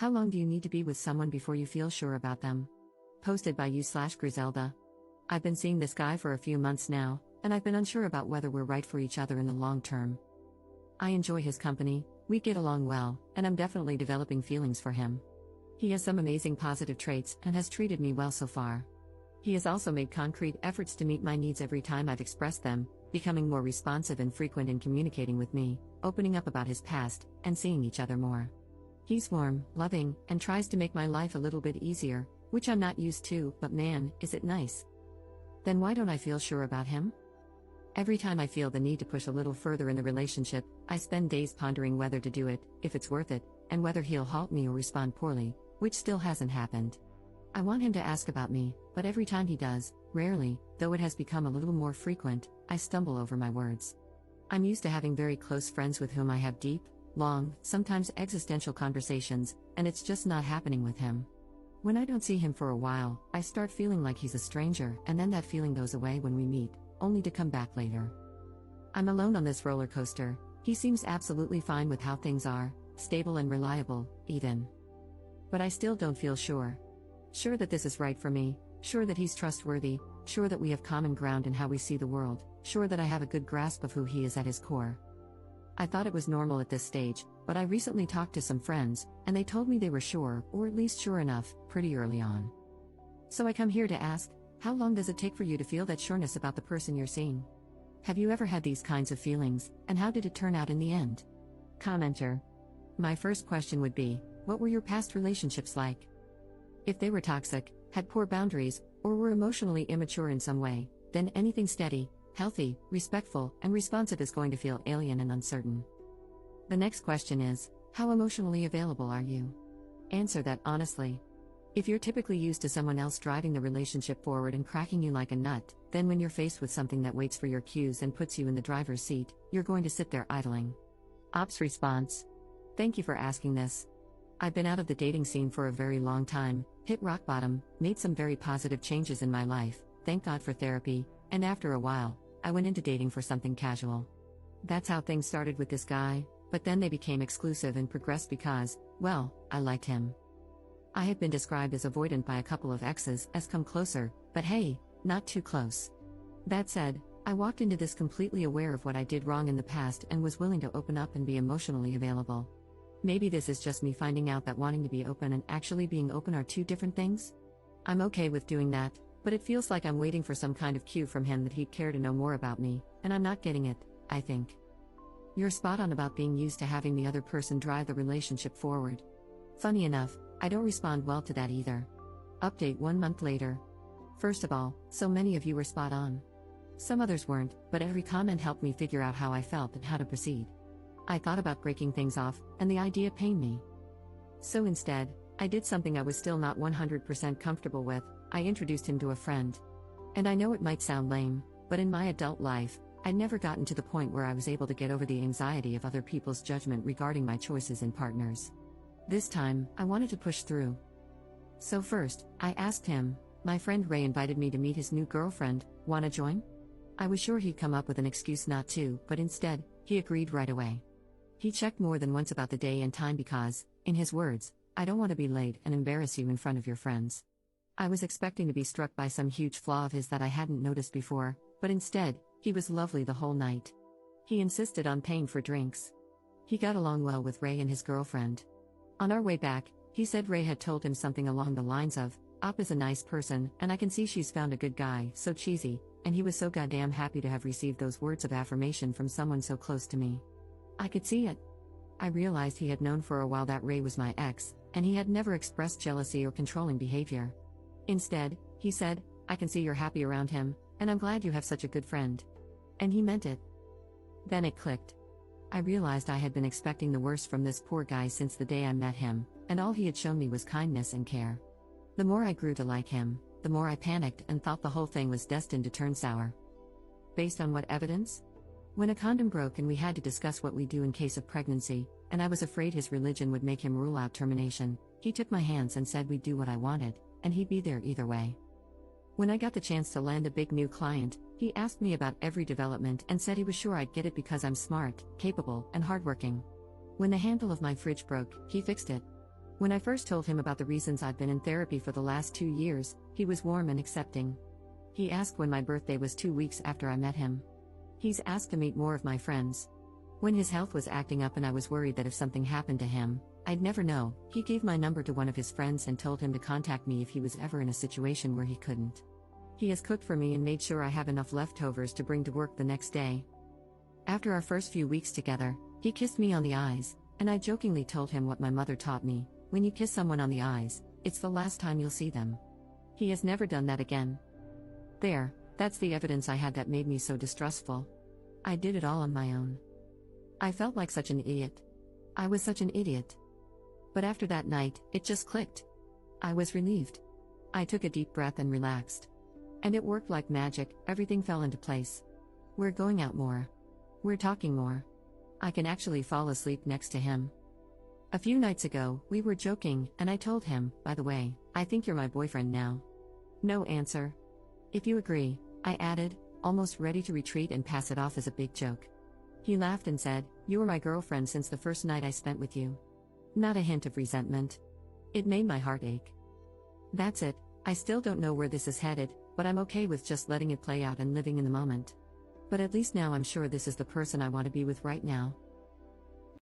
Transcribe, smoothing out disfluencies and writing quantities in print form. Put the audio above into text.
How long do you need to be with someone before you feel sure about them? Posted by you/Griselda. I've been seeing this guy for a few months now, and I've been unsure about whether we're right for each other in the long term. I enjoy his company, we get along well, and I'm definitely developing feelings for him. He has some amazing positive traits and has treated me well so far. He has also made concrete efforts to meet my needs every time I've expressed them, becoming more responsive and frequent in communicating with me, opening up about his past, and seeing each other more. He's warm, loving, and tries to make my life a little bit easier, which I'm not used to, but man, is it nice. Then why don't I feel sure about him? Every time I feel the need to push a little further in the relationship, I spend days pondering whether to do it, if it's worth it, and whether he'll halt me or respond poorly, which still hasn't happened. I want him to ask about me, but every time he does, rarely, though it has become a little more frequent, I stumble over my words. I'm used to having very close friends with whom I have deep, long, sometimes existential conversations, and it's just not happening with him. When I don't see him for a while, I start feeling like he's a stranger, and then that feeling goes away when we meet, only to come back later. I'm alone on this roller coaster. He seems absolutely fine with how things are, stable and reliable, even. But I still don't feel sure. Sure that this is right for me, sure that he's trustworthy, sure that we have common ground in how we see the world, sure that I have a good grasp of who he is at his core. I thought it was normal at this stage, but I recently talked to some friends, and they told me they were sure, or at least sure enough, pretty early on. So I come here to ask, how long does it take for you to feel that sureness about the person you're seeing? Have you ever had these kinds of feelings, and how did it turn out in the end? Commenter. My first question would be, what were your past relationships like? If they were toxic, had poor boundaries, or were emotionally immature in some way, then anything steady, healthy, respectful, and responsive is going to feel alien and uncertain. The next question is, how emotionally available are you? Answer that honestly. If you're typically used to someone else driving the relationship forward and cracking you like a nut, then when you're faced with something that waits for your cues and puts you in the driver's seat, you're going to sit there idling. Ops response. Thank you for asking this. I've been out of the dating scene for a very long time, hit rock bottom, made some very positive changes in my life, thank God for therapy, and after a while, I went into dating for something casual. That's how things started with this guy, but then they became exclusive and progressed because, well, I liked him. I had been described as avoidant by a couple of exes as come closer, but hey, not too close. That said, I walked into this completely aware of what I did wrong in the past and was willing to open up and be emotionally available. Maybe this is just me finding out that wanting to be open and actually being open are two different things? I'm okay with doing that, but it feels like I'm waiting for some kind of cue from him that he'd care to know more about me, and I'm not getting it, I think. You're spot on about being used to having the other person drive the relationship forward. Funny enough, I don't respond well to that either. Update 1 month later. First of all, so many of you were spot on. Some others weren't, but every comment helped me figure out how I felt and how to proceed. I thought about breaking things off, and the idea pained me. So instead, I did something I was still not 100% comfortable with. I introduced him to a friend. And I know it might sound lame, but in my adult life, I'd never gotten to the point where I was able to get over the anxiety of other people's judgment regarding my choices in partners. This time, I wanted to push through. So first, I asked him, my friend Ray invited me to meet his new girlfriend, wanna join? I was sure he'd come up with an excuse not to, but instead, he agreed right away. He checked more than once about the day and time because, in his words, I don't want to be late and embarrass you in front of your friends. I was expecting to be struck by some huge flaw of his that I hadn't noticed before, but instead, he was lovely the whole night. He insisted on paying for drinks. He got along well with Ray and his girlfriend. On our way back, he said Ray had told him something along the lines of, Op is a nice person, and I can see she's found a good guy, so cheesy, and he was so goddamn happy to have received those words of affirmation from someone so close to me. I could see it. I realized he had known for a while that Ray was my ex, and he had never expressed jealousy or controlling behavior. Instead, he said, I can see you're happy around him, and I'm glad you have such a good friend. And he meant it. Then it clicked. I realized I had been expecting the worst from this poor guy since the day I met him, and all he had shown me was kindness and care. The more I grew to like him, the more I panicked and thought the whole thing was destined to turn sour. Based on what evidence? When a condom broke and we had to discuss what we do in case of pregnancy, and I was afraid his religion would make him rule out termination, he took my hands and said we'd do what I wanted, and he'd be there either way. When I got the chance to land a big new client, he asked me about every development and said he was sure I'd get it because I'm smart, capable, and hardworking. When the handle of my fridge broke, he fixed it. When I first told him about the reasons I've been in therapy for the last 2 years, he was warm and accepting. He asked when my birthday was 2 weeks after I met him. He's asked to meet more of my friends. When his health was acting up and I was worried that if something happened to him, I'd never know, he gave my number to one of his friends and told him to contact me if he was ever in a situation where he couldn't. He has cooked for me and made sure I have enough leftovers to bring to work the next day. After our first few weeks together, he kissed me on the eyes, and I jokingly told him what my mother taught me: when you kiss someone on the eyes, it's the last time you'll see them. He has never done that again. That's the evidence I had that made me so distrustful. I did it all on my own. I felt like such an idiot. I was such an idiot. But after that night, it just clicked. I was relieved. I took a deep breath and relaxed. And it worked like magic, everything fell into place. We're going out more. We're talking more. I can actually fall asleep next to him. A few nights ago, we were joking, and I told him, by the way, I think you're my boyfriend now. No answer. If you agree, I added, almost ready to retreat and pass it off as a big joke. He laughed and said, you were my girlfriend since the first night I spent with you. Not a hint of resentment. It made my heart ache. That's it, I still don't know where this is headed, but I'm okay with just letting it play out and living in the moment. But at least now I'm sure this is the person I want to be with right now.